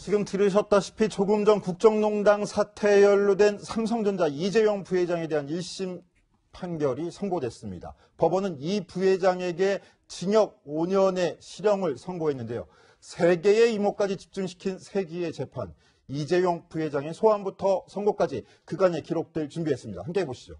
지금 들으셨다시피 조금 전 국정농단 사태에 연루된 삼성전자 이재용 부회장에 대한 1심 판결이 선고됐습니다. 법원은 이 부회장에게 징역 5년의 실형을 선고했는데요. 3개의 이목까지 집중시킨 3기의 재판, 이재용 부회장의 소환부터 선고까지 그간의 기록들 준비했습니다. 함께 해보시죠.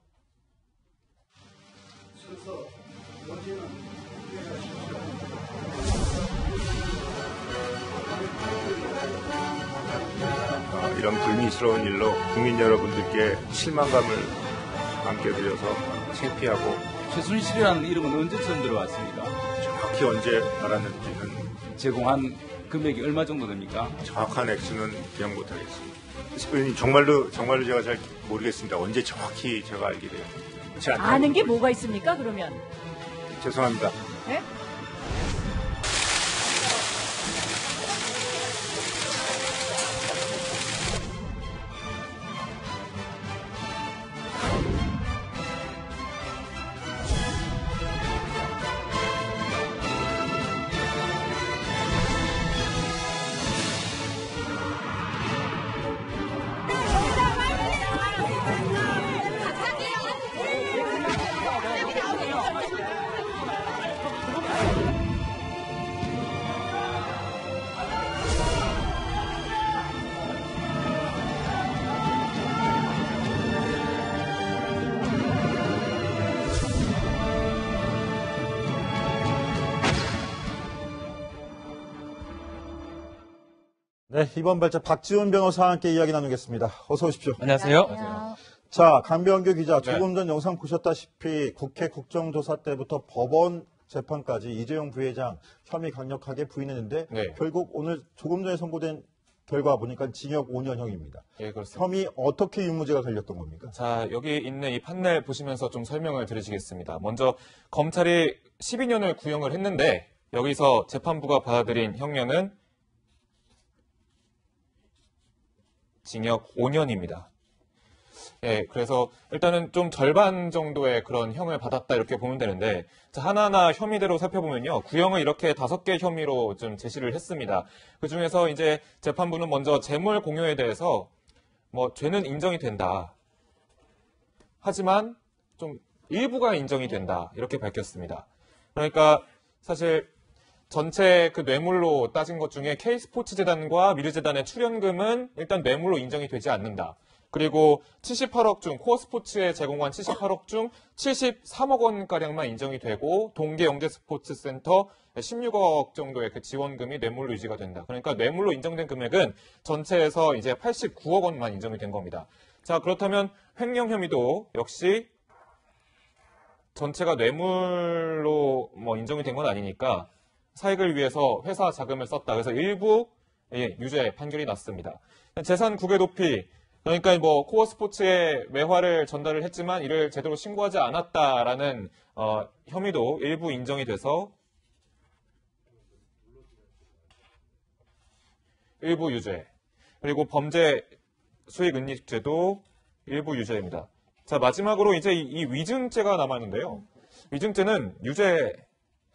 이런 불미스러운 일로 국민 여러분들께 실망감을 안게 되어서 창피하고 최순실이라는 이름은 언제 처음 들어왔습니까? 정확히 언제 알았는지는 제공한 금액이 얼마 정도 됩니까? 정확한 액수는 기억 못하겠습니다. 정말로 제가 잘 모르겠습니다. 언제 정확히 제가 알게 돼요. 아는 게 뭐가 있습니까, 그러면? 죄송합니다. 네? 네, 이번 발제 박지훈 변호사와 함께 이야기 나누겠습니다. 어서 오십시오. 안녕하세요. 자, 강병규 기자, 조금 전 영상 보셨다시피 국회 국정조사 때부터 법원 재판까지 이재용 부회장 혐의 강력하게 부인했는데 결국 오늘 조금 전에 선고된 결과 보니까 징역 5년형입니다. 예, 그렇습니다. 혐의 어떻게 유무죄가 갈렸던 겁니까? 자, 여기 있는 이 판넬 보시면서 좀 설명을 드리시겠습니다. 먼저 검찰이 12년을 구형을 했는데 여기서 재판부가 받아들인 형량은 징역 5년입니다. 예, 그래서 일단은 좀 절반 정도의 그런 형을 받았다 이렇게 보면 되는데, 자, 하나하나 혐의대로 살펴보면요. 구형을 이렇게 5개 혐의로 좀 제시를 했습니다. 그 중에서 이제 재판부는 먼저 재물 공여에 대해서 죄는 인정이 된다. 하지만 좀 일부가 인정이 된다. 이렇게 밝혔습니다. 그러니까 사실 전체 그 뇌물로 따진 것 중에 K스포츠재단과 미르재단의 출연금은 일단 뇌물로 인정이 되지 않는다. 그리고 78억 중 코어스포츠에 제공한 78억 중 73억 원가량만 인정이 되고 동계영재스포츠센터 16억 정도의 그 지원금이 뇌물로 유지가 된다. 그러니까 뇌물로 인정된 금액은 전체에서 이제 89억 원만 인정이 된 겁니다. 자, 그렇다면 횡령 혐의도 역시 전체가 뇌물로 인정이 된 건 아니니까 사익을 위해서 회사 자금을 썼다. 그래서 일부 유죄 판결이 났습니다. 재산 국외 도피, 그러니까 코어 스포츠에 외화를 전달을 했지만 이를 제대로 신고하지 않았다라는 혐의도 일부 인정이 돼서 일부 유죄. 그리고 범죄 수익 은닉죄도 일부 유죄입니다. 자, 마지막으로 이제 이 위증죄가 남았는데요. 위증죄는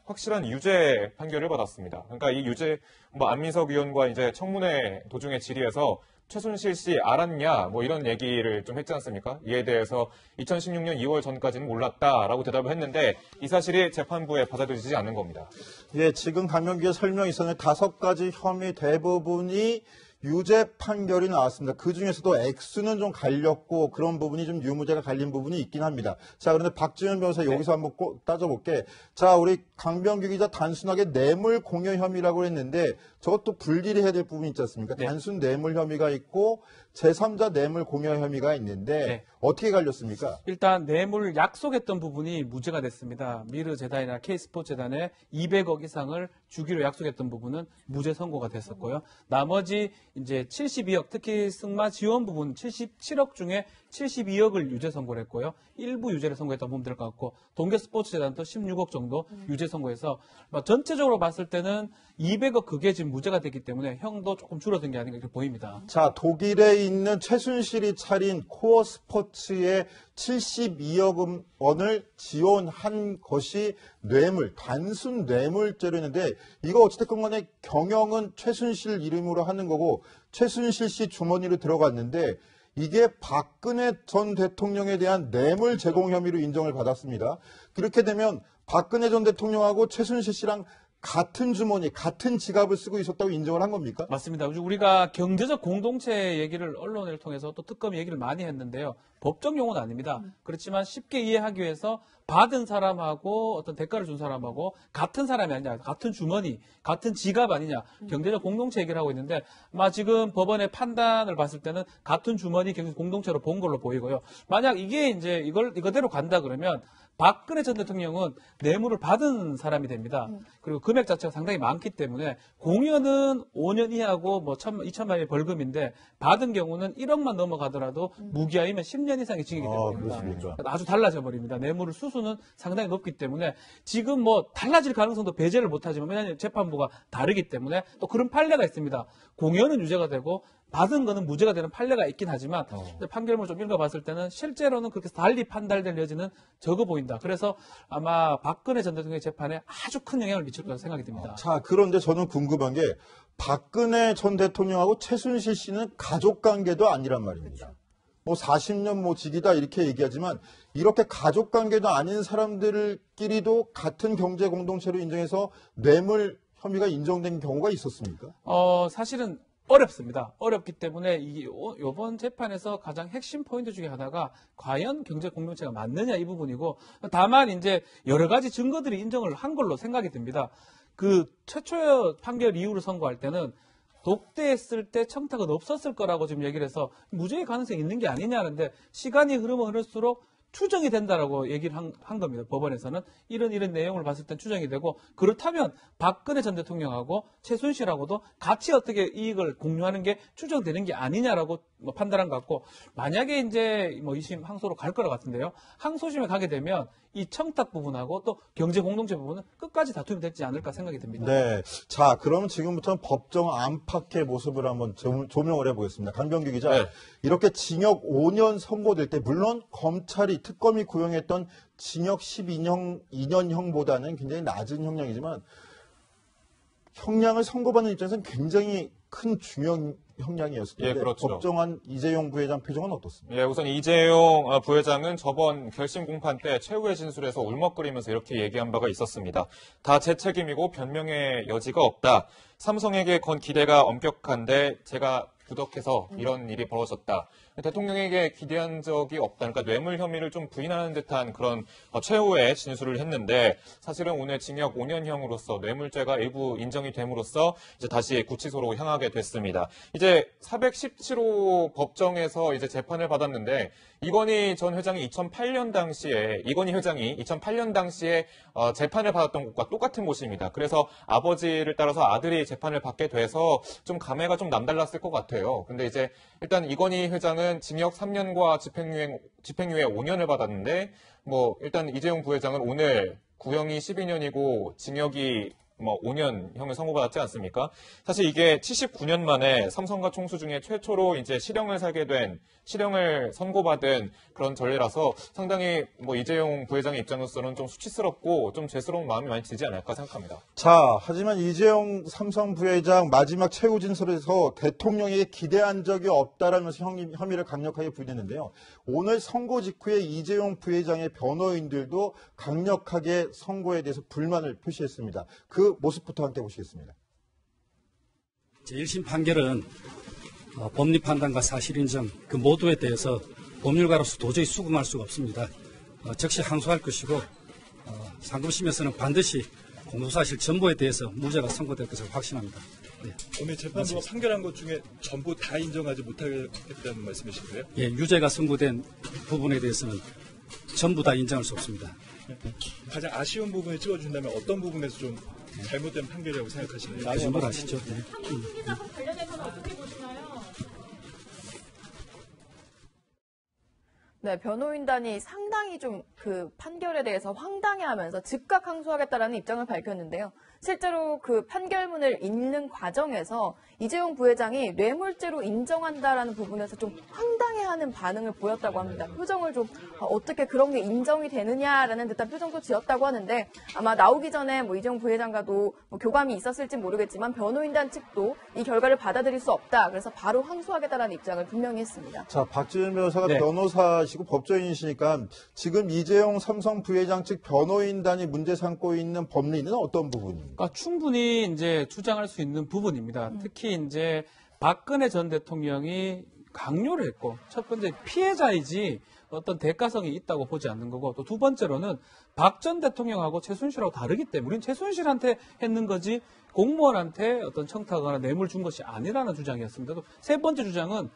확실한 유죄 판결을 받았습니다. 그러니까 이 유죄, 안민석 의원과 이제 청문회 도중에 질의에서 최순실 씨 알았냐? 이런 얘기를 좀 했지 않습니까? 이에 대해서 2016년 2월 전까지는 몰랐다라고 대답을 했는데 이 사실이 재판부에 받아들이지 않는 겁니다. 예, 지금 강명규의 설명이 있었는데 5가지 혐의 대부분이 유죄 판결이 나왔습니다. 그 중에서도 액수는 좀 갈렸고 그런 부분이 좀 유무죄가 갈린 부분이 있긴 합니다. 자, 그런데 박지훈 변호사 여기서 한번 꼭 따져볼게. 자, 우리 강병규 기자 단순하게 뇌물 공여 혐의라고 했는데 저것도 분리를 해야 될 부분이 있지 않습니까? 단순 뇌물 혐의가 있고 제3자 뇌물 공여 혐의가 있는데 어떻게 갈렸습니까? 일단 뇌물을 약속했던 부분이 무죄가 됐습니다. 미르재단이나 K스포츠재단에 200억 이상을 주기로 약속했던 부분은 무죄 선고가 됐었고요. 나머지 이제 72억, 특히 승마 지원 부분 77억 중에 72억을 유죄 선고를 했고요. 일부 유죄를 선고했다고 보면 될 것 같고 동계스포츠재단도 16억 정도 유죄 선고해서 전체적으로 봤을 때는 200억 그게 지금 무죄가 됐기 때문에 형도 조금 줄어든 게 아닌가 이렇게 보입니다. 자, 독일에 있는 최순실이 차린 코어 스포츠의 72억 원을 지원한 것이 뇌물, 단순 뇌물죄로 했는데 이거 어찌됐건 간에 경영은 최순실 이름으로 하는 거고 최순실 씨 주머니로 들어갔는데 이게 박근혜 전 대통령에 대한 뇌물 제공 혐의로 인정을 받았습니다. 그렇게 되면 박근혜 전 대통령하고 최순실 씨랑 같은 주머니, 같은 지갑을 쓰고 있었다고 인정을 한 겁니까? 맞습니다. 우리가 경제적 공동체 얘기를 언론을 통해서 또 특검 얘기를 많이 했는데요. 법적 용어는 아닙니다. 그렇지만 쉽게 이해하기 위해서 받은 사람하고 어떤 대가를 준 사람하고 같은 사람이 아니냐, 같은 주머니, 같은 지갑 아니냐, 경제적 공동체 얘기를 하고 있는데 지금 법원의 판단을 봤을 때는 같은 주머니 경제 공동체로 본 걸로 보이고요. 만약 이게 이제 이거대로 간다 그러면 박근혜 전 대통령은 뇌물을 받은 사람이 됩니다. 그리고 금액 자체가 상당히 많기 때문에 공여는 5년 이하고 2천만 원의 벌금인데 받은 경우는 1억만 넘어가더라도 무기하이면 10년 이상의 징역이 됩니다. 그렇습니까? 아주 달라져 버립니다. 뇌물을 수수는 상당히 높기 때문에 지금 달라질 가능성도 배제를 못하지만 왜냐하면 재판부가 다르기 때문에 또 그런 판례가 있습니다. 공여는 유죄가 되고 받은 거는 무죄가 되는 판례가 있긴 하지만 판결문을 좀 읽어봤을 때는 실제로는 그렇게 달리 판단될 여지는 적어 보인다. 그래서 아마 박근혜 전 대통령의 재판에 아주 큰 영향을 미칠 거라고 생각이 듭니다. 자, 그런데 저는 궁금한 게 박근혜 전 대통령하고 최순실 씨는 가족 관계도 아니란 말입니다. 40년 직이다 이렇게 얘기하지만 이렇게 가족 관계도 아닌 사람들끼리도 같은 경제 공동체로 인정해서 뇌물 혐의가 인정된 경우가 있었습니까? 사실은 어렵습니다. 어렵기 때문에 이번 재판에서 가장 핵심 포인트 중에 하나가 과연 경제 공동체가 맞느냐 이 부분이고 다만 이제 여러 가지 증거들이 인정을 한 걸로 생각이 듭니다. 그 최초 판결 이후를 선고할 때는 독대했을 때 청탁은 없었을 거라고 지금 얘기를 해서 무죄의 가능성이 있는 게 아니냐는데 시간이 흐르면 흐를수록 추정이 된다라고 얘기를 한 겁니다. 법원에서는 이런 내용을 봤을 땐 추정이 되고 그렇다면 박근혜 전 대통령하고 최순실하고도 같이 어떻게 이익을 공유하는 게 추정되는 게 아니냐라고 판단한 것 같고 만약에 이제 2심 항소로 갈 거라 같은데요. 항소심에 가게 되면 이 청탁 부분하고 또 경제 공동체 부분은 끝까지 다툼이 되지 않을까 생각이 듭니다. 네. 자, 그럼 지금부터는 법정 안팎의 모습을 한번 조명을 해보겠습니다. 강병규 기자. 네. 이렇게 징역 5년 선고될 때 물론 특검이 구형했던 징역 2년형보다는 굉장히 낮은 형량이지만 형량을 선고받는 입장에서는 굉장히 큰 중형 형량이었을 텐데 그렇죠. 법정한 이재용 부회장 표정은 어떻습니까? 우선 이재용 부회장은 저번 결심 공판 때 최후의 진술에서 울먹거리면서 이렇게 얘기한 바가 있었습니다. 다 제 책임이고 변명의 여지가 없다. 삼성에게 건 기대가 엄격한데 제가 부덕해서 이런 일이 벌어졌다. 대통령에게 기대한 적이 없다. 그러니까 뇌물 혐의를 좀 부인하는 듯한 그런 최후의 진술을 했는데 사실은 오늘 징역 5년형으로서 뇌물죄가 일부 인정이 됨으로써 이제 다시 구치소로 향하게 됐습니다. 이제 417호 법정에서 이제 재판을 받았는데 이건희 회장이 2008년 당시에 재판을 받았던 곳과 똑같은 곳입니다. 그래서 아버지를 따라서 아들이 재판을 받게 돼서 좀 감회가 좀 남달랐을 것 같아요. 근데 이제 일단 이건희 회장은 징역 3년과 집행유예 5년을 받았는데 일단 이재용 부회장은 오늘 구형이 12년이고 징역이 5년형을 선고받았지 않습니까? 사실 이게 79년 만에 삼성과 총수 중에 최초로 이제 실형을 선고받은 그런 전례라서 상당히 이재용 부회장의 입장으로서는 좀 수치스럽고 좀 죄스러운 마음이 많이 들지 않을까 생각합니다. 자, 하지만 이재용 삼성 부회장 마지막 최후 진술에서 대통령에게 기대한 적이 없다라면서 혐의를 강력하게 부인했는데요. 오늘 선고 직후에 이재용 부회장의 변호인들도 강력하게 선고에 대해서 불만을 표시했습니다. 그 모습부터 함께 보시겠습니다. 제1심 판결은 법리 판단과 사실 인정 그 모두에 대해서 법률가로서 도저히 수긍할 수가 없습니다. 즉시 항소할 것이고 상급심에서는 반드시 공소사실 전부에 대해서 무죄가 선고될 것을 확신합니다. 네. 오늘 재판부가 판결한 것 중에 전부 다 인정하지 못하겠다는 말씀이신가요? 예, 유죄가 선고된 부분에 대해서는 전부 다 인정할 수 없습니다. 가장 아쉬운 부분을 찍어준다면 어떤 부분에서 좀 잘못된 판결이라고 생각하시나요? 그 정도는 아시죠? 네. 관련해서는 어떻게 보시나요? 네, 변호인단이 상당히 좀 그 판결에 대해서 황당해하면서 즉각 항소하겠다라는 입장을 밝혔는데요. 실제로 그 판결문을 읽는 과정에서 이재용 부회장이 뇌물죄로 인정한다라는 부분에서 좀 황당해하는 반응을 보였다고 합니다. 표정을 좀 어떻게 그런 게 인정이 되느냐라는 듯한 표정도 지었다고 하는데 아마 나오기 전에 뭐 이재용 부회장과도 뭐 교감이 있었을지 모르겠지만 변호인단 측도 이 결과를 받아들일 수 없다. 그래서 바로 항소하겠다라는 입장을 분명히 했습니다. 자, 박지은 변호사가 네. 변호사시고 법조인이시니까 지금 이재용 삼성 부회장 측 변호인단이 문제 삼고 있는 법리는 어떤 부분입니까? 그러니까 충분히 이제 주장할 수 있는 부분입니다. 특히 이제 박근혜 전 대통령이 강요를 했고, 첫 번째 피해자이지 어떤 대가성이 있다고 보지 않는 거고, 또 두 번째로는 박 전 대통령하고 최순실하고 다르기 때문에 우리는 최순실한테 했는 거지 공무원한테 어떤 청탁하거나 뇌물 준 것이 아니라는 주장이었습니다. 또 세 번째 주장은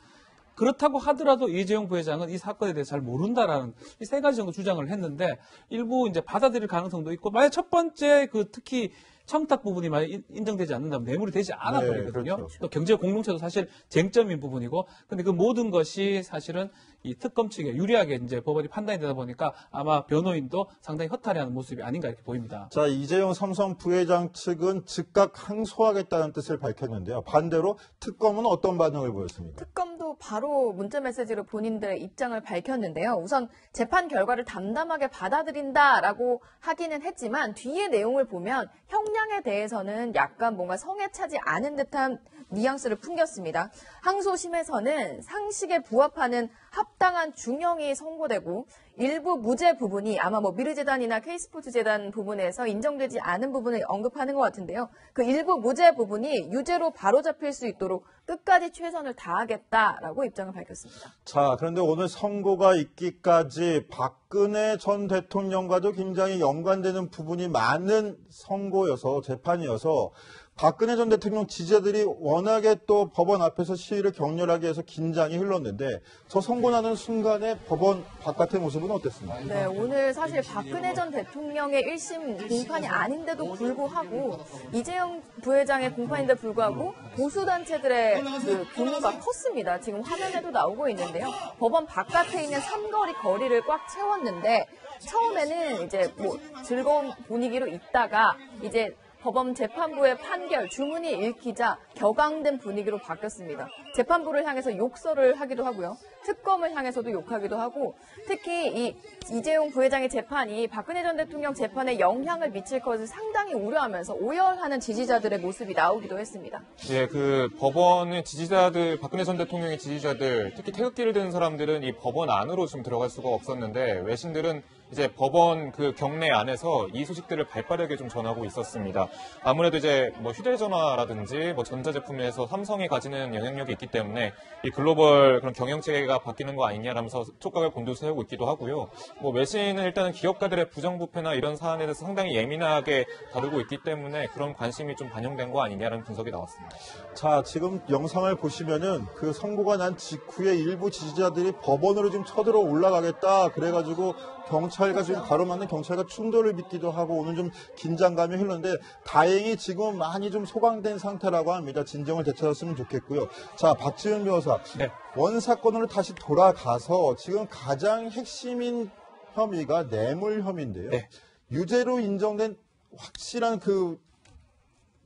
그렇다고 하더라도 이재용 부회장은 이 사건에 대해 잘 모른다라는 이 세 가지 정도 주장을 했는데 일부 이제 받아들일 가능성도 있고, 만약 첫 번째 그 특히 청탁 부분이 만약 인정되지 않는다면 뇌물이 되지 않아 네, 버리거든요. 그렇죠. 또 경제 공동체도 사실 쟁점인 부분이고, 근데 그 모든 것이 사실은 이 특검 측에 유리하게 이제 법원이 판단이 되다 보니까 아마 변호인도 상당히 허탈해하는 모습이 아닌가 이렇게 보입니다. 자, 이재용 삼성 부회장 측은 즉각 항소하겠다는 뜻을 밝혔는데요. 반대로 특검은 어떤 반응을 보였습니까? 특검도 바로 문자 메시지로 본인들의 입장을 밝혔는데요. 우선 재판 결과를 담담하게 받아들인다라고 하기는 했지만 뒤의 내용을 보면 형량에 대해서는 약간 뭔가 성에 차지 않은 듯한 뉘앙스를 풍겼습니다. 항소심에서는 상식에 부합하는 합당한 중형이 선고되고 일부 무죄 부분이 아마 뭐 미르재단이나 K스포츠재단 부분에서 인정되지 않은 부분을 언급하는 것 같은데요. 그 일부 무죄 부분이 유죄로 바로잡힐 수 있도록 끝까지 최선을 다하겠다라고 입장을 밝혔습니다. 자, 그런데 오늘 선고가 있기까지 박근혜 전 대통령과도 굉장히 연관되는 부분이 많은 선고여서 재판이어서 박근혜 전 대통령 지지자들이 워낙에 또 법원 앞에서 시위를 격렬하게 해서 긴장이 흘렀는데 저 선고 나는 순간에 법원 바깥의 모습은 어땠습니까? 네, 오늘 사실 박근혜 전 대통령의 1심 공판이 아닌데도 불구하고 이재용 부회장의 공판인데도 불구하고 보수단체들의 그 규모가 컸습니다. 지금 화면에도 나오고 있는데요. 법원 바깥에 있는 삼거리 거리를 꽉 채웠는데 처음에는 이제 뭐 즐거운 분위기로 있다가 이제 법원 재판부의 판결, 주문이 읽히자 격앙된 분위기로 바뀌었습니다. 재판부를 향해서 욕설을 하기도 하고요. 특검을 향해서도 욕하기도 하고 특히 이 이재용 부회장의 재판이 박근혜 전 대통령 재판에 영향을 미칠 것을 상당히 우려하면서 오열하는 지지자들의 모습이 나오기도 했습니다. 예, 그 법원의 지지자들, 박근혜 전 대통령의 지지자들, 특히 태극기를 드는 사람들은 이 법원 안으로 좀 들어갈 수가 없었는데 외신들은 이제 법원 그 경내 안에서 이 소식들을 발빠르게 좀 전하고 있었습니다. 아무래도 이제 뭐 휴대전화라든지 뭐 전자제품에서 삼성이 가지는 영향력이 있기 때문에 이 글로벌 그런 경영체계가 바뀌는 거 아니냐라면서 촉각을 곤두세우고 있기도 하고요. 뭐 외신은 일단은 기업가들의 부정부패나 이런 사안에 대해서 상당히 예민하게 다루고 있기 때문에 그런 관심이 좀 반영된 거 아니냐라는 분석이 나왔습니다. 자, 지금 영상을 보시면은 그 선고가 난 직후에 일부 지지자들이 법원으로 지금 쳐들어 올라가겠다 그래가지고 경찰과 지금 가로막는 경찰과 충돌을 빚기도 하고 오늘 좀 긴장감이 흘렀는데 다행히 지금 많이 좀 소강된 상태라고 합니다. 진정을 되찾았으면 좋겠고요. 자, 박지은 변호사. 네. 원사건으로 다시 돌아가서 지금 가장 핵심인 혐의가 뇌물 혐의인데요. 네. 유죄로 인정된 확실한 그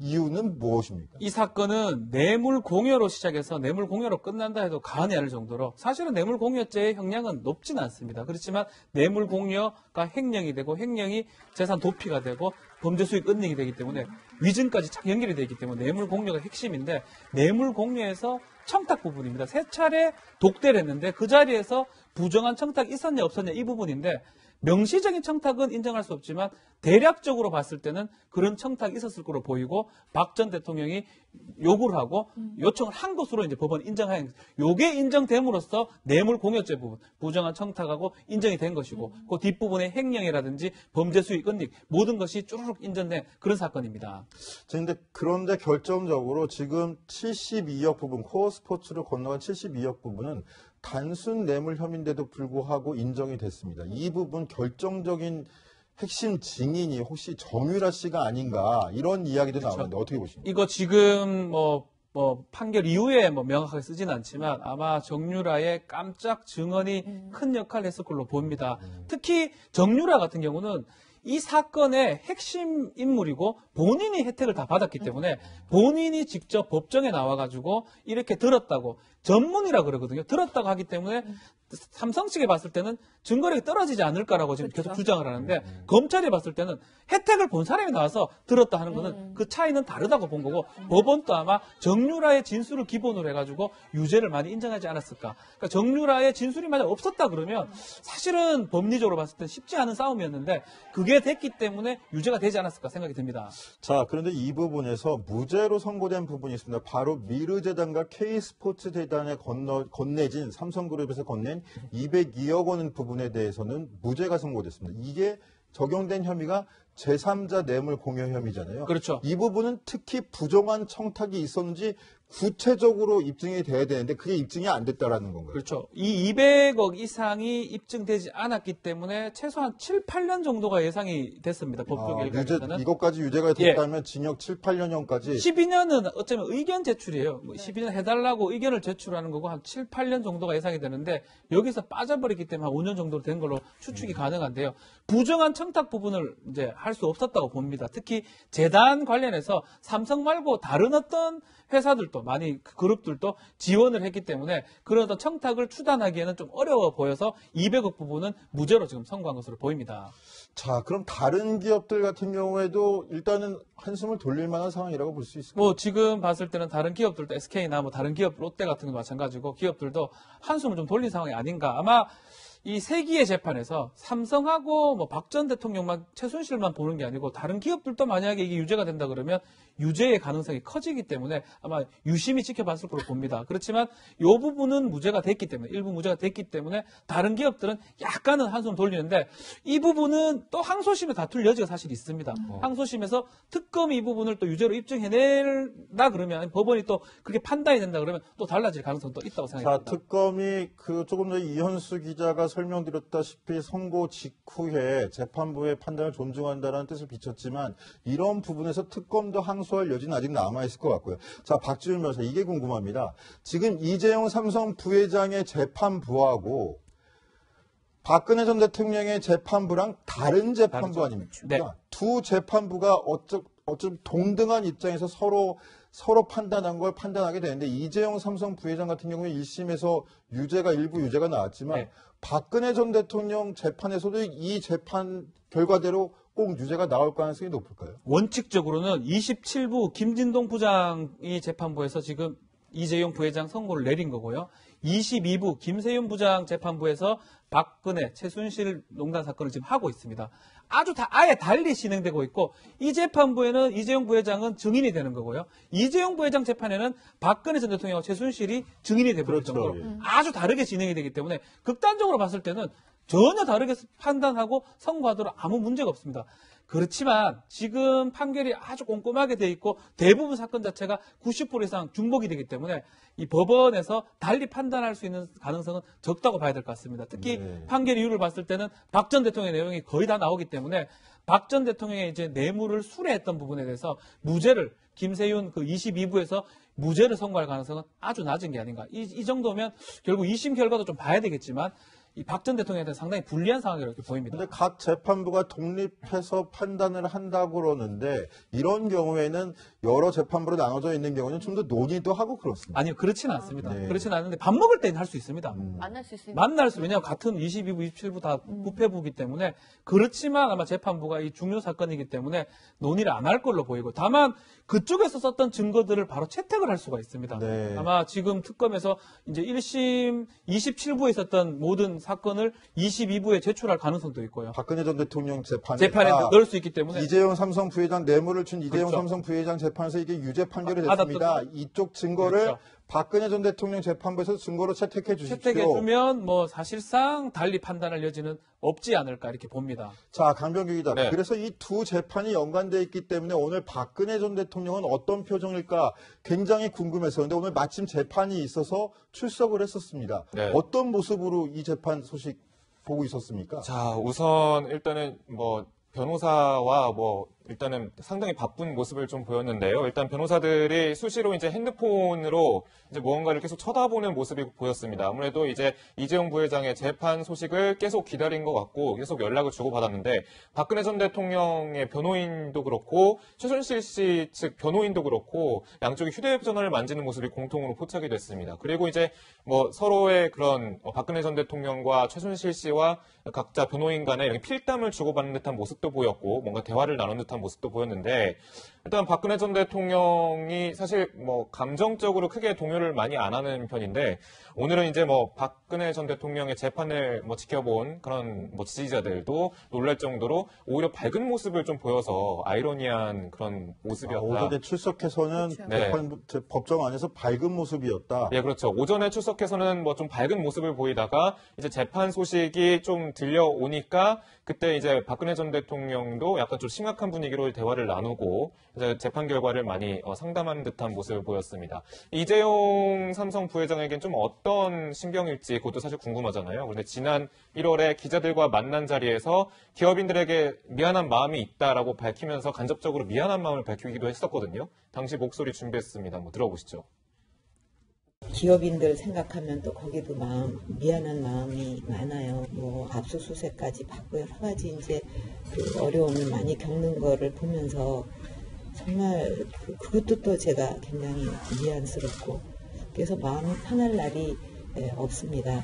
이유는 무엇입니까? 이 사건은 뇌물 공여로 시작해서 뇌물 공여로 끝난다 해도 과언이 아닐 정도로 사실은 뇌물 공여죄의 형량은 높진 않습니다. 그렇지만 뇌물 공여가 횡령이 되고 횡령이 재산 도피가 되고 범죄 수익 은닉이 되기 때문에 위증까지 착 연결이 되기 때문에 뇌물 공여가 핵심인데 뇌물 공여에서 청탁 부분입니다. 세 차례 독대를 했는데 그 자리에서 부정한 청탁이 있었냐 없었냐 이 부분인데 명시적인 청탁은 인정할 수 없지만 대략적으로 봤을 때는 그런 청탁이 있었을 거로 보이고 박 전 대통령이 요구를 하고 요청을 한 것으로 이제 법원이 인정한 요게 인정됨으로써 뇌물 공여죄 부분 부정한 청탁하고 인정이 된 것이고 그 뒷부분의 횡령이라든지 범죄 수익 은닉 모든 것이 쭈르륵 인정된 그런 사건입니다. 그런데 결정적으로 지금 72억 부분 코어 스포츠를 건너간 72억 부분은 단순 뇌물 혐의인데도 불구하고 인정이 됐습니다. 이 부분 결정적인 핵심 증인이 혹시 정유라 씨가 아닌가 이런 이야기도 나오는데 어떻게 보십니까? 이거 지금 뭐 뭐 판결 이후에 뭐 명확하게 쓰지는 않지만 아마 정유라의 깜짝 증언이 큰 역할을 했을 걸로 봅니다. 특히 정유라 같은 경우는 이 사건의 핵심 인물이고 본인이 혜택을 다 받았기 때문에 본인이 직접 법정에 나와가지고 이렇게 들었다고 전문이라 그러거든요. 들었다고 하기 때문에 삼성 측에 봤을 때는 증거력이 떨어지지 않을까라고 지금 계속 주장을 하는데 검찰이 봤을 때는 혜택을 본 사람이 나와서 들었다 하는 거는 그 차이는 다르다고 본 거고 법원도 아마 정유라의 진술을 기본으로 해가지고 유죄를 많이 인정하지 않았을까. 그러니까 정유라의 진술이 만약 없었다 그러면 사실은 법리적으로 봤을 때 쉽지 않은 싸움이었는데 그게 됐기 때문에 유죄가 되지 않았을까 생각이 듭니다. 자, 그런데 이 부분에서 무죄로 선고된 부분이 있습니다. 바로 미르재단과 K스포츠재단에 건네진 삼성그룹에서 건넨 202억 원 부분에 대해서는 무죄가 선고됐습니다. 이게 적용된 혐의가 제3자 뇌물 공여 혐의잖아요. 그렇죠. 이 부분은 특히 부정한 청탁이 있었는지 구체적으로 입증이 돼야 되는데 그게 입증이 안 됐다라는 건가요? 그렇죠. 이 200억 이상이 입증되지 않았기 때문에 최소한 7, 8년 정도가 예상이 됐습니다. 법적 일각에서는. 이것까지 유죄가 됐다면 징역 7, 8년형까지. 12년은 어쩌면 의견 제출이에요. 12년 해달라고 의견을 제출하는 거고 한 7, 8년 정도가 예상이 되는데 여기서 빠져버리기 때문에 한 5년 정도 된 걸로 추측이 가능한데요. 부정한 청탁 부분을 이제 할 수 없었다고 봅니다. 특히 재단 관련해서 삼성 말고 다른 어떤 회사들도 많이 그룹들도 지원을 했기 때문에 그런 어떤 청탁을 추단하기에는 좀 어려워 보여서 200억 부분은 무죄로 지금 선고한 것으로 보입니다. 자, 그럼 다른 기업들 같은 경우에도 일단은 한숨을 돌릴 만한 상황이라고 볼 수 있을까요? 뭐 지금 봤을 때는 다른 기업들도 SK나 뭐 다른 기업 롯데 같은 것도 마찬가지고 기업들도 한숨을 좀 돌린 상황이 아닌가. 아마 이 세기의 재판에서 삼성하고 뭐 박 전 대통령만 최순실만 보는 게 아니고 다른 기업들도 만약에 이게 유죄가 된다 그러면 유죄의 가능성이 커지기 때문에 아마 유심히 지켜봤을 거로 봅니다. 그렇지만 이 부분은 무죄가 됐기 때문에 일부 무죄가 됐기 때문에 다른 기업들은 약간은 한숨 돌리는데 이 부분은 또 항소심에 다툴 여지가 사실 있습니다. 항소심에서 특검이 이 부분을 또 유죄로 입증해낸다 그러면 법원이 또 그렇게 판단이 된다 그러면 또 달라질 가능성도 있다고 생각합니다. 자, 특검이 조금 전에 이현수 기자가 설명드렸다시피 선고 직후에 재판부의 판단을 존중한다는 뜻을 비췄지만 이런 부분에서 특검도 항소할 여지는 아직 남아있을 것 같고요. 자, 박지훈 변호사, 이게 궁금합니다. 지금 이재용 삼성 부회장의 재판부하고 박근혜 전 대통령의 재판부랑 다른 재판부 아닙니까? 네. 두 재판부가 어쩜 동등한 입장에서 서로 판단한 걸 판단하게 되는데 이재용 삼성 부회장 같은 경우에 1심에서 일부 유죄가 나왔지만 네. 박근혜 전 대통령 재판에서도 이 재판 결과대로 꼭 유죄가 나올 가능성이 높을까요? 원칙적으로는 27부 김진동 부장이 재판부에서 지금 이재용 부회장 선고를 내린 거고요. 22부 김세윤 부장 재판부에서 박근혜, 최순실 농단 사건을 지금 하고 있습니다. 아예 달리 진행되고 있고 이 재판부에는 이재용 부회장은 증인이 되는 거고요. 이재용 부회장 재판에는 박근혜 전 대통령과 최순실이 증인이 되버릴 그렇죠. 정도로 예. 아주 다르게 진행이 되기 때문에 극단적으로 봤을 때는 전혀 다르게 판단하고 선고하도록 아무 문제가 없습니다. 그렇지만 지금 판결이 아주 꼼꼼하게 돼 있고 대부분 사건 자체가 90% 이상 중복이 되기 때문에 이 법원에서 달리 판단할 수 있는 가능성은 적다고 봐야 될 것 같습니다. 특히 네. 판결 이유를 봤을 때는 박 전 대통령의 내용이 거의 다 나오기 때문에 박 전 대통령의 이제 뇌물을 수뢰했던 부분에 대해서 무죄를 김세윤 그 22부에서 무죄를 선고할 가능성은 아주 낮은 게 아닌가. 이 정도면 결국 2심 결과도 좀 봐야 되겠지만 이 박 전 대통령한테 상당히 불리한 상황이라고 이렇게 보입니다. 근데 각 재판부가 독립해서 판단을 한다고 그러는데 이런 경우에는 여러 재판부로 나눠져 있는 경우는 좀 더 논의도 하고 그렇습니다. 아니요, 그렇지는 않습니다. 네. 그렇지는 않은데 밥 먹을 때는 할 수 있습니다. 만날 수 있습니다. 왜냐하면 같은 22부, 27부 다 부패부기 때문에 그렇지만 아마 재판부가 이 중요 사건이기 때문에 논의를 안 할 걸로 보이고 다만 그쪽에서 썼던 증거들을 바로 채택을 할 수가 있습니다. 네. 아마 지금 특검에서 이제 1심 27부에 있었던 모든 사건을 22부에 제출할 가능성도 있고요. 박근혜 전 대통령 재판에 넣을 수 있기 때문에 이재용 삼성 부회장 뇌물을 준 이재용 그렇죠. 삼성 부회장 재판에서 이게 유죄 판결이 받았던 됐습니다. 이쪽 증거를 그렇죠. 박근혜 전 대통령 재판부에서 증거로 채택해 주십시오. 채택해주면 뭐 사실상 달리 판단할 여지는 없지 않을까 이렇게 봅니다. 자, 강병규 기자. 네. 그래서 이 두 재판이 연관되어 있기 때문에 오늘 박근혜 전 대통령은 어떤 표정일까 굉장히 궁금해서 근데 오늘 마침 재판이 있어서 출석을 했었습니다. 네. 어떤 모습으로 이 재판 소식 보고 있었습니까? 자, 우선 일단은 뭐 변호사와 뭐 일단은 상당히 바쁜 모습을 좀 보였는데요. 일단 변호사들이 수시로 이제 핸드폰으로 이제 무언가를 계속 쳐다보는 모습이 보였습니다. 아무래도 이제 이재용 부회장의 재판 소식을 계속 기다린 것 같고 계속 연락을 주고받았는데 박근혜 전 대통령의 변호인도 그렇고 최순실 씨 측 변호인도 그렇고 양쪽이 휴대전화를 만지는 모습이 공통으로 포착이 됐습니다. 그리고 이제 뭐 서로의 그런 박근혜 전 대통령과 최순실 씨와 각자 변호인 간에 이렇게 필담을 주고받는 듯한 모습도 보였고 뭔가 대화를 나눈 듯한 모습도 보였는데 일단 박근혜 전 대통령이 사실 뭐 감정적으로 크게 동요를 많이 안 하는 편인데 오늘은 이제 뭐 박근혜 전 대통령의 재판을 뭐 지켜본 그런 뭐 지지자들도 놀랄 정도로 오히려 밝은 모습을 좀 보여서 아이러니한 그런 모습이었다. 오전에 출석해서는 법정 안에서 밝은 모습이었다. 예, 그렇죠. 오전에 출석해서는 뭐 좀 밝은 모습을 보이다가 이제 재판 소식이 좀 들려오니까 그때 이제 박근혜 전 대통령도 약간 좀 심각한 분위기로 대화를 나누고 이제 재판 결과를 많이 상담하는 듯한 모습을 보였습니다. 이재용 삼성 부회장에겐 좀 어떤 심경일지 그것도 사실 궁금하잖아요. 그런데 지난 1월에 기자들과 만난 자리에서 기업인들에게 미안한 마음이 있다라고 밝히면서 간접적으로 미안한 마음을 밝히기도 했었거든요. 당시 목소리 준비했습니다. 한번 들어보시죠. 기업인들 생각하면 또 거기도 미안한 마음이 많아요. 뭐 압수수색까지 받고 여러 가지 이제 그 어려움을 많이 겪는 거를 보면서 정말 그것도 또 제가 굉장히 미안스럽고 그래서 마음이 편할 날이 없습니다.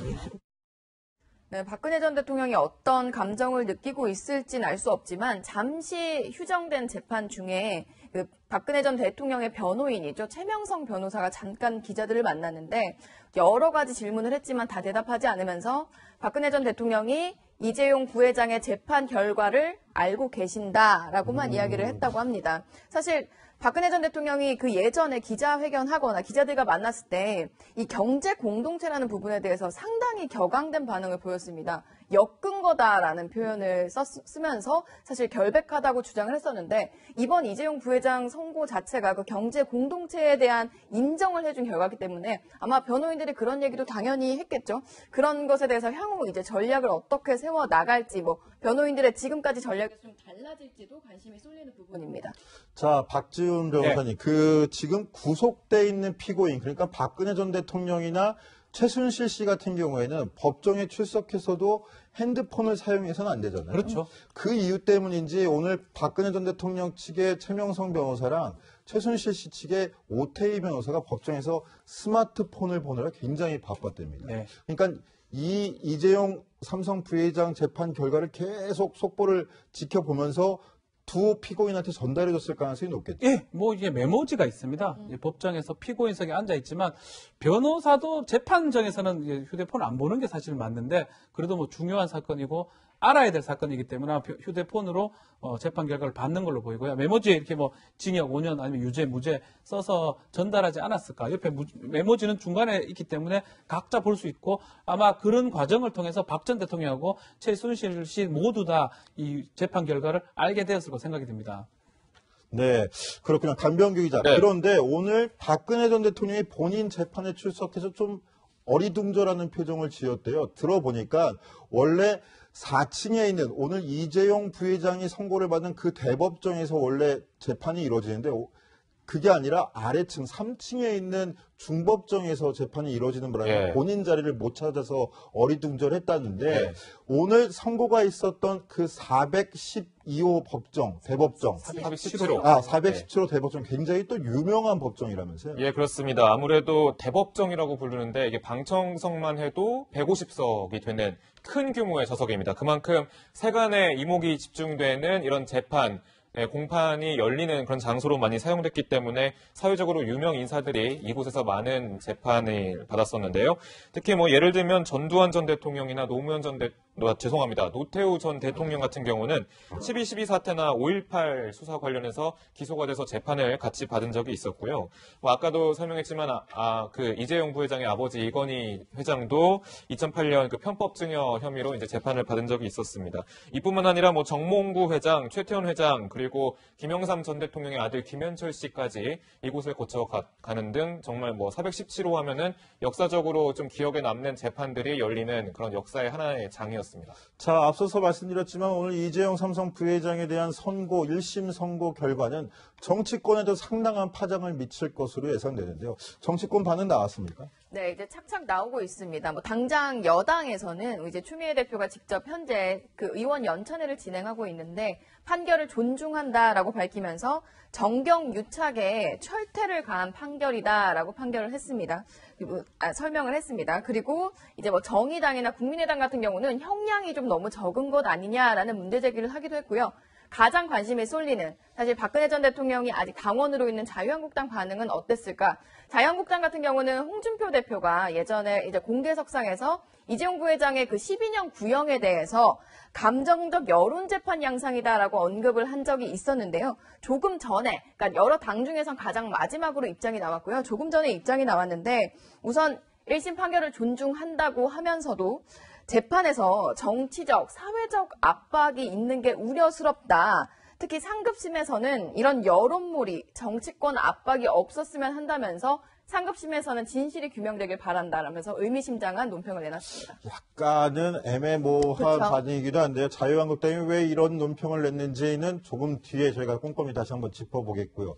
네, 박근혜 전 대통령이 어떤 감정을 느끼고 있을지는 알 수 없지만 잠시 휴정된 재판 중에 그 박근혜 전 대통령의 변호인이죠. 최명성 변호사가 잠깐 기자들을 만났는데 여러 가지 질문을 했지만 다 대답하지 않으면서 박근혜 전 대통령이 이재용 부회장의 재판 결과를 알고 계신다라고만 이야기를 했다고 합니다. 사실 박근혜 전 대통령이 그 예전에 기자회견하거나 기자들과 만났을 때 이 경제 공동체라는 부분에 대해서 상당히 격앙된 반응을 보였습니다. 역근거다라는 표현을 쓰면서 사실 결백하다고 주장을 했었는데 이번 이재용 부회장 선고 자체가 그 경제 공동체에 대한 인정을 해준 결과이기 때문에 아마 변호인들이 그런 얘기도 당연히 했겠죠. 그런 것에 대해서 향후 이제 전략을 어떻게 세워 나갈지 뭐 변호인들의 지금까지 전략이 좀 달라질지도 관심이 쏠리는 부분입니다. 자, 박지훈 변호사님, 그 지금 구속돼 있는 피고인 그러니까 박근혜 전 대통령이나 최순실 씨 같은 경우에는 법정에 출석해서도 핸드폰을 사용해서는 안 되잖아요. 그렇죠. 그 이유 때문인지 오늘 박근혜 전 대통령 측의 최명성 변호사랑 최순실 씨 측의 오태희 변호사가 법정에서 스마트폰을 보느라 굉장히 바빴답니다. 네. 그러니까 이 이재용 삼성 부회장 재판 결과를 계속 속보를 지켜보면서 두 피고인한테 전달해줬을 가능성이 높겠죠. 예, 뭐 이게 메모지가 있습니다. 법정에서 피고인석에 앉아 있지만 변호사도 재판정에서는 휴대폰을 안 보는 게 사실 맞는데 그래도 뭐 중요한 사건이고 알아야 될 사건이기 때문에 휴대폰으로 재판 결과를 받는 걸로 보이고요. 메모지에 이렇게 뭐 징역 5년 아니면 유죄, 무죄 써서 전달하지 않았을까. 옆에 메모지는 중간에 있기 때문에 각자 볼 수 있고 아마 그런 과정을 통해서 박 전 대통령하고 최순실 씨 모두 다 이 재판 결과를 알게 되었을 거라고 생각이 듭니다. 네, 그렇구나. 강병규 기자. 네. 그런데 오늘 박근혜 전 대통령이 본인 재판에 출석해서 좀 어리둥절하는 표정을 지었대요. 들어보니까 원래 4층에 있는 오늘 이재용 부회장이 선고를 받은 그 대법정에서 원래 재판이 이루어지는데 그게 아니라 아래층 3층에 있는 중법정에서 재판이 이루어지는 바람에 본인 자리를 못 찾아서 어리둥절했다는데 오늘 선고가 있었던 그 412호 법정, 대법정. 417호. 417호 대법정 굉장히 또 유명한 법정이라면서요? 예, 그렇습니다. 아무래도 대법정이라고 부르는데 이게 방청석만 해도 150석이 되는 큰 규모의 좌석입니다. 그만큼 세간의 이목이 집중되는 이런 재판, 공판이 열리는 그런 장소로 많이 사용됐기 때문에 사회적으로 유명 인사들이 이곳에서 많은 재판을 받았었는데요. 특히 뭐 예를 들면 전두환 전 대통령이나 노태우 전 대통령 같은 경우는 12.12 사태나 5.18 수사 관련해서 기소가 돼서 재판을 같이 받은 적이 있었고요. 뭐 아까도 설명했지만 그 이재용 부회장의 아버지 이건희 회장도 2008년 그 편법 증여 혐의로 이제 재판을 받은 적이 있었습니다. 이뿐만 아니라 뭐 정몽구 회장, 최태원 회장 그리고 그리고 김영삼 전 대통령의 아들 김현철 씨까지 이곳을 거쳐가는 등 정말 뭐 417호 하면은 역사적으로 좀 기억에 남는 재판들이 열리는 그런 역사의 하나의 장이었습니다. 자, 앞서서 말씀드렸지만 오늘 이재용 삼성 부회장에 대한 선고, 1심 선고 결과는 정치권에도 상당한 파장을 미칠 것으로 예상되는데요. 정치권 반응 나왔습니까? 네, 이제 착착 나오고 있습니다. 뭐 당장 여당에서는 이제 추미애 대표가 직접 현재 그 의원 연찬회를 진행하고 있는데 판결을 존중한다라고 밝히면서 정경유착에 철퇴를 가한 판결이다라고 판결을 했습니다. 설명을 했습니다. 그리고 이제 뭐 정의당이나 국민의당 같은 경우는 형량이 좀 너무 적은 것 아니냐라는 문제 제기를 하기도 했고요. 가장 관심이 쏠리는 사실 박근혜 전 대통령이 아직 당원으로 있는 자유한국당 반응은 어땠을까? 자유한국당 같은 경우는 홍준표 대표가 예전에 이제 공개석상에서 이재용 부회장의 그 12년 구형에 대해서 감정적 여론 재판 양상이다라고 언급을 한 적이 있었는데요. 조금 전에, 그러니까 여러 당 중에선 가장 마지막으로 입장이 나왔고요. 조금 전에 입장이 나왔는데 우선 1심 판결을 존중한다고 하면서도 재판에서 정치적, 사회적 압박이 있는 게 우려스럽다. 특히 상급심에서는 이런 여론몰이, 정치권 압박이 없었으면 한다면서 상급심에서는 진실이 규명되길 바란다라면서 의미심장한 논평을 내놨습니다. 약간은 애매모호한 그렇죠. 반응이기도 한데요. 자유한국당이 왜 이런 논평을 냈는지는 조금 뒤에 저희가 꼼꼼히 다시 한번 짚어보겠고요.